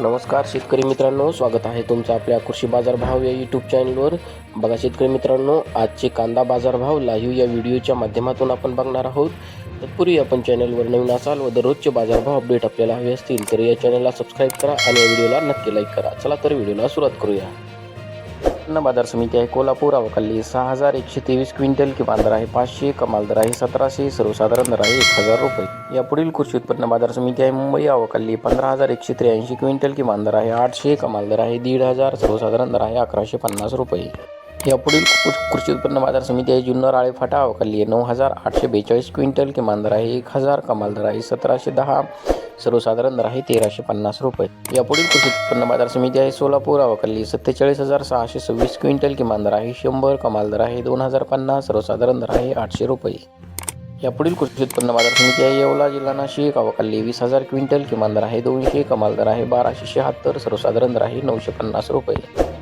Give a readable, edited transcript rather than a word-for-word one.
नमस्कार शेतकरी मित्रांनो, स्वागत आहे तुमचं आपल्या कृषी बाजार भाव या यूट्यूब चॅनलवर. बघा शेतकरी मित्रांनो, आजचे कांदा बाजार भाव लाईव्ह या व्हिडिओच्या माध्यमातून आपण बघणार आहोत. तत्पूर्वी आपण चॅनलवर नवीन असाल व दररोजचे बाजारभाव अपडेट आपल्याला हवे असतील तर या चॅनलला सबस्क्राईब करा आणि या व्हिडिओला नक्की लाईक करा. चला तर व्हिडिओला सुरुवात करूया. अन्न बाजार समिती आहे कोल्हापूर, अवकाली 6123 क्विंटल, किमान दर आहे 500, कमाल दर आहे 1700, सर्वसाधारण दर आहे 1000 रुपये. यापुढील कृषी उत्पन्न बाजार समिती आहे मुंबई, अवकाली 15183 क्विंटल, किमान दर आहे 800, कमाल दर आहे 1500, सर्वसाधारण दर आहे 1150 रुपये. यापुढील कृषी उत्पन्न बाजार समिती आहे जुन्नर, आळेफाटा, अवकाली 9842 क्विंटल, किमान दर आहे 1000, कमाल दर आहे 1710, सर्वसाधारण दर आहे 1350 रुपये. यापुढील कृषी उत्पन्न बाजार समिती आहे सोलापूर, अवकाली 47626 क्विंटल, किमान दर आहे 100, कमाल दर आहे 2050, सर्वसाधारण दर आहे 800 रुपये. यापुढील कृषी उत्पन्न बाजार समिती आहे येवला, जिल्हा नाशिक, अवकाली 20000 क्विंटल, किमान दर आहे 200, कमाल दर आहे 1276, सर्वसाधारण दर आहे 950 रुपये.